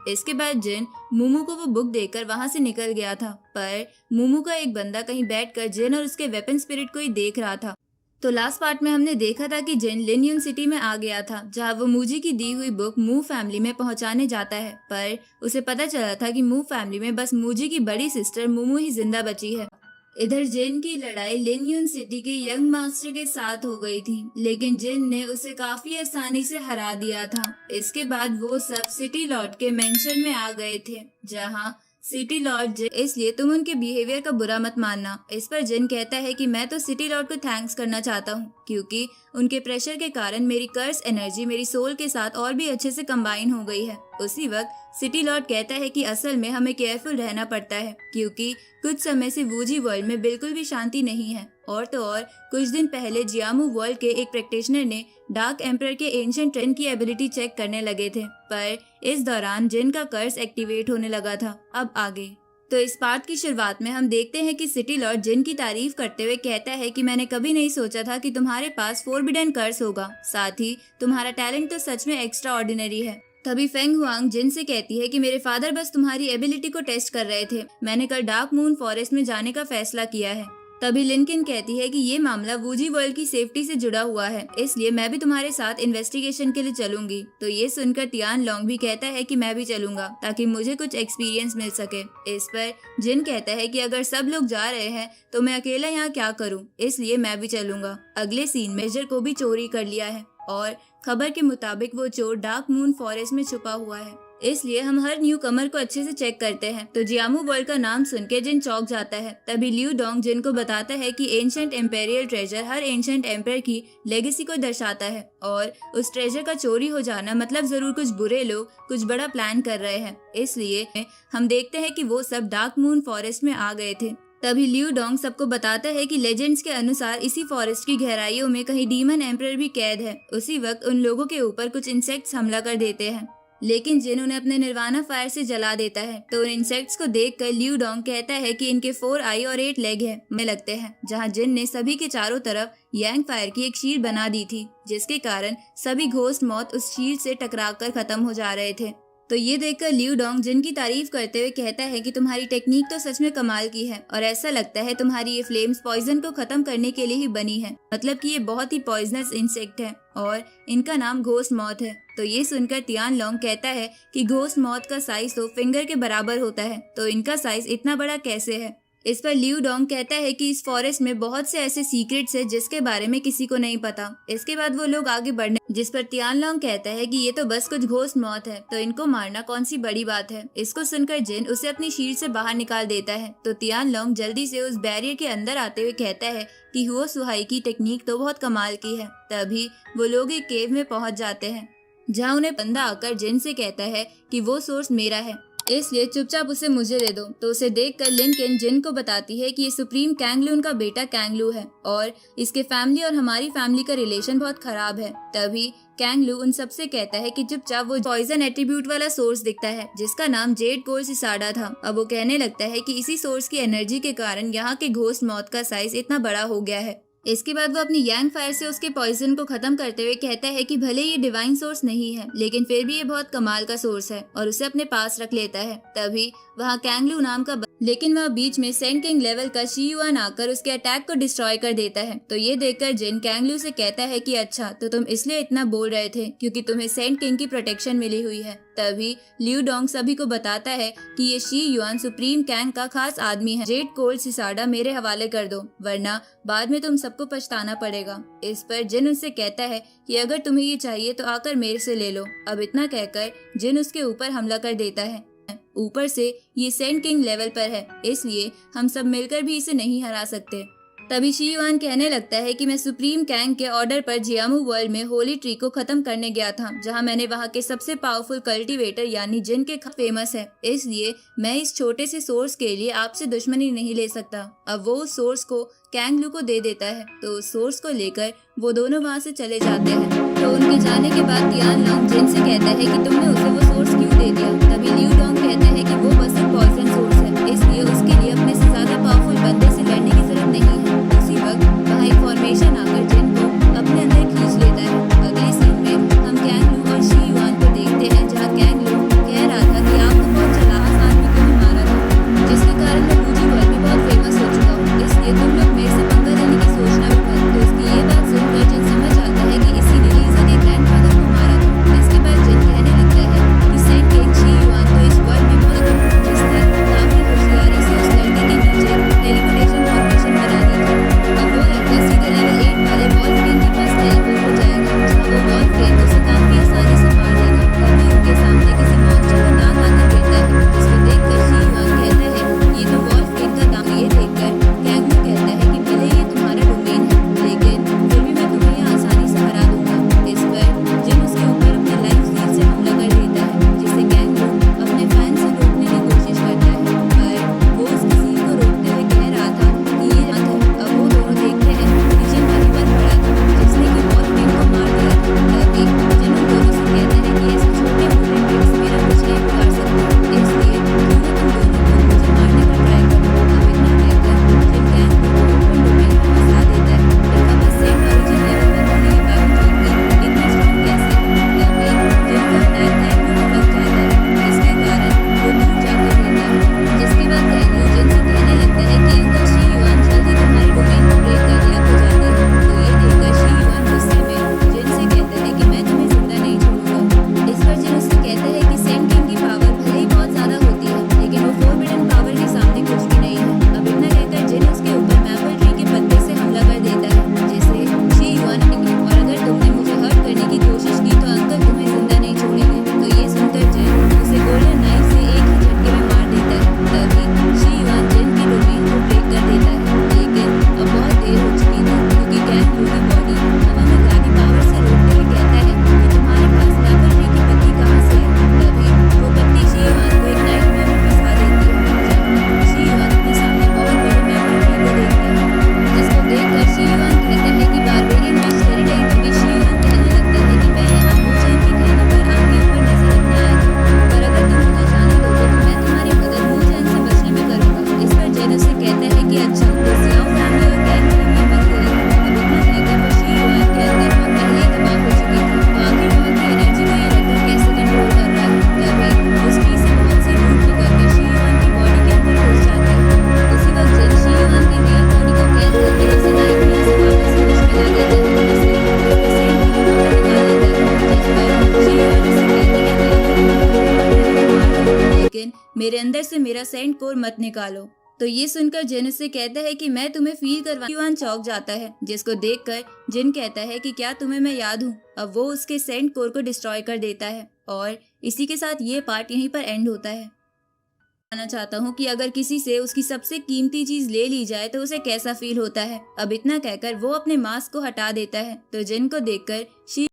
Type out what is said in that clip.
इसके बाद जिन मूमू को वो बुक देकर वहाँ से निकल गया था, पर मूमू का एक बंदा कहीं बैठकर जिन और उसके वेपन स्पिरिट को ही देख रहा था। तो लास्ट पार्ट में हमने देखा था कि जिन लिनयून सिटी में आ गया था, जहाँ वो मूजी की दी हुई बुक मू फैमिली में पहुँचाने जाता है, पर उसे पता चला था कि मू फैमिली में बस मूजी की बड़ी सिस्टर मूमू ही जिंदा बची है। इधर जिन की लड़ाई लिनयून सिटी के यंग मास्टर के साथ हो गई थी, लेकिन जिन ने उसे काफी आसानी से हरा दिया था। इसके बाद वो सब सिटी लॉर्ड के मेंशन में आ गए थे, जहाँ सिटी लॉर्ड इसलिए तुम उनके बिहेवियर का बुरा मत मानना। इस पर जिन कहता है कि मैं तो सिटी लॉर्ड को थैंक्स करना चाहता हूँ, क्योंकि उनके प्रेशर के कारण मेरी कर्स एनर्जी मेरी सोल के साथ और भी अच्छे से कंबाइन हो गई है। उसी वक्त सिटी लॉर्ड कहता है कि असल में हमें केयरफुल रहना पड़ता है, क्योंकि कुछ समय से वूजी वर्ल्ड में बिल्कुल भी शांति नहीं है। और तो और कुछ दिन पहले जियामू वर्ल्ड के एक प्रैक्टिशनर ने डार्क एम्परर के एंशिएंट ट्रेन की एबिलिटी चेक करने लगे थे, पर इस दौरान जिन का कर्स एक्टिवेट होने लगा था। अब आगे तो इस पार्ट की शुरुआत में हम देखते हैं कि सिटी लॉर्ड जिन की तारीफ करते हुए कहता है कि मैंने कभी नहीं सोचा था कि तुम्हारे पास फोरबिडन कर्स होगा, साथ ही तुम्हारा टैलेंट तो सच में एक्स्ट्रा ऑर्डिनरी है। तभी फेंग हुआंग जिन से कहती है कि मेरे फादर बस तुम्हारी एबिलिटी को टेस्ट कर रहे थे, मैंने कल डार्क मून फॉरेस्ट में जाने का फैसला किया है। तभी लिनकिन कहती है कि ये मामला वूजी वर्ल्ड की सेफ्टी से जुड़ा हुआ है, इसलिए मैं भी तुम्हारे साथ इन्वेस्टिगेशन के लिए चलूंगी। तो ये सुनकर तियान लॉन्ग भी कहता है कि मैं भी चलूंगा, ताकि मुझे कुछ एक्सपीरियंस मिल सके। इस पर जिन कहता है कि अगर सब लोग जा रहे हैं तो मैं अकेला यहाँ क्या करूँ, इसलिए मैं भी चलूंगा। अगले सीन में मेजर को भी चोरी कर लिया है और खबर के मुताबिक वो चोर डार्क मून फॉरेस्ट में छुपा हुआ है, इसलिए हम हर न्यू कमर को अच्छे से चेक करते हैं। तो जियामू वर्ल्ड का नाम सुन के जिन चौंक जाता है। तभी लियू डोंग जिन को बताता है कि एंशिएंट एम्पेरियल ट्रेजर हर एंशिएंट एम्पायर की लेगेसी को दर्शाता है, और उस ट्रेजर का चोरी हो जाना मतलब जरूर कुछ बुरे लोग कुछ बड़ा प्लान कर रहे हैं। इसलिए हम देखते हैं कि वो सब डार्क मून फॉरेस्ट में आ गए थे। तभी लियू डोंग सबको बताता है कि लेजेंड्स के अनुसार इसी फॉरेस्ट की गहराइयों में कहीं डीमन एम्परर भी कैद है। उसी वक्त उन लोगों के ऊपर कुछ इंसेक्ट्स हमला कर देते हैं, लेकिन जिन उन्हें अपने निर्वाणा फायर से जला देता है। तो उन इंसेक्ट्स को देखकर लियू डोंग कहता है कि इनके 4 आई और 8 लेग है में लगते हैं, जहां जिन ने सभी के चारों तरफ यांग फायर की एक शील्ड बना दी थी, जिसके कारण सभी घोस्ट मौत उस शील्ड से टकराकर खत्म हो जा रहे थे। तो ये देखकर लियू डोंग जिन की तारीफ करते हुए कहता है कि तुम्हारी टेक्निक तो सच में कमाल की है, और ऐसा लगता है तुम्हारी ये फ्लेम्स पॉइजन को खत्म करने के लिए ही बनी है। मतलब कि ये बहुत ही पॉइजनस इंसेक्ट है और इनका नाम घोस्ट मॉथ है। तो ये सुनकर तियान लॉन्ग कहता है कि घोस्ट मॉथ का साइज तो फिंगर के बराबर होता है, तो इनका साइज इतना बड़ा कैसे है। इस पर लियू डोंग कहता है कि इस फॉरेस्ट में बहुत से ऐसे सीक्रेट्स है जिसके बारे में किसी को नहीं पता। इसके बाद वो लोग आगे बढ़ने, जिस पर तियान लॉन्ग कहता है कि ये तो बस कुछ घोस्ट मौत है, तो इनको मारना कौन सी बड़ी बात है। इसको सुनकर जिन उसे अपनी शील्ड से बाहर निकाल देता है। तो तियान लॉन्ग जल्दी से उस बैरियर के अंदर आते हुए कहता है कि हुओ सुहाई की टेक्निक तो बहुत कमाल की है। तभी वो लोग एक केव में पहुँच जाते हैं, जहाँ उन्हें बंदा आकर जिन से कहता है कि वो सोर्स मेरा है, इसलिए चुपचाप उसे मुझे दे दो। तो उसे देखकर लिनकिन जिन को बताती है कि ये सुप्रीम कैंगलू उनका बेटा कैंगलू है और इसके फैमिली और हमारी फैमिली का रिलेशन बहुत खराब है। तभी कैंगलू उन सबसे कहता है कि चुपचाप वो पॉइजन एट्रीब्यूट वाला सोर्स दिखता है, जिसका नाम जेड कोर सिसाडा था। अब वो कहने लगता है कि इसी सोर्स की एनर्जी के कारण यहाँ के घोस्ट मौत का साइज इतना बड़ा हो गया है। इसके बाद वो अपनी यांग फायर से उसके पॉइजन को खत्म करते हुए कहता है कि भले ये डिवाइन सोर्स नहीं है, लेकिन फिर भी ये बहुत कमाल का सोर्स है, और उसे अपने पास रख लेता है। तभी वहाँ कैंगलू नाम का लेकिन वह बीच में सेंट किंग लेवल का शी युआन आकर उसके अटैक को डिस्ट्रॉय कर देता है। तो ये देखकर जिन कैंगलू से कहता है कि अच्छा, तो तुम इसलिए इतना बोल रहे थे क्योंकि तुम्हें सेंट किंग की प्रोटेक्शन मिली हुई है। तभी लियू डोंग सभी को बताता है कि ये शी युआन सुप्रीम कैंग का खास आदमी है। जेड कोल्ड सिसाडा मेरे हवाले कर दो, वरना बाद में तुम सबको पछताना पड़ेगा। इस पर जिन उससे कहता है कि अगर तुम्हें ये चाहिए तो आकर मेरे से ले लो। अब इतना कहकर जिन उसके ऊपर हमला कर देता है। ऊपर से ये सेंट किंग लेवल पर है, इसलिए हम सब मिलकर भी इसे नहीं हरा सकते। तभी शी युआन कहने लगता है कि मैं सुप्रीम कैंग के ऑर्डर पर जियामू वर्ल्ड में होली ट्री को खत्म करने गया था, जहां मैंने वहां के सबसे पावरफुल कल्टीवेटर यानी जिन के फेमस है, इसलिए मैं इस छोटे से सोर्स के लिए आपसे दुश्मनी नहीं ले सकता। अब वो उस सोर्स को कैंगलू को दे देता है। तो उस सोर्स को लेकर वो दोनों वहां से चले जाते हैं। तो उनके जाने के बाद तियान लॉन्ग जिन से कहता है कि तुमने उसे वो सोर्स क्यों दे दिया। तभी लियू डोंग कहता है कि वो बस एक पॉइजन सोर्स है, इसलिए उसके लिए अपने से ज्यादा पावरफुल बंदे से लड़ने की जरूरत नहीं है। उसी वक्त वहाँ इंफॉर्मेशन आकर जिन को अपने अंदर खींच लेता है। अगले सीन में हम कैंगलू और शी युआन को देखते हैं, जहाँ कैंगलू कह रहा था कि लेकिन मेरे अंदर से मेरा सेंट कोर मत निकालो। तो ये सुनकर जिन उससे कहता है कि मैं तुम्हें फील करवा। युआन चौंक जाता है, जिसको देखकर जिन कहता है कि क्या तुम्हें मैं याद हूँ। अब वो उसके सेंट कोर को डिस्ट्रॉय कर देता है और इसी के साथ ये पार्ट यहीं पर एंड होता है। जानना चाहता हूँ कि अगर किसी से उसकी सबसे कीमती चीज ले ली जाए तो उसे कैसा फील होता है। अब इतना कहकर वो अपने मास्क को हटा देता है तो जिन को देखकर शी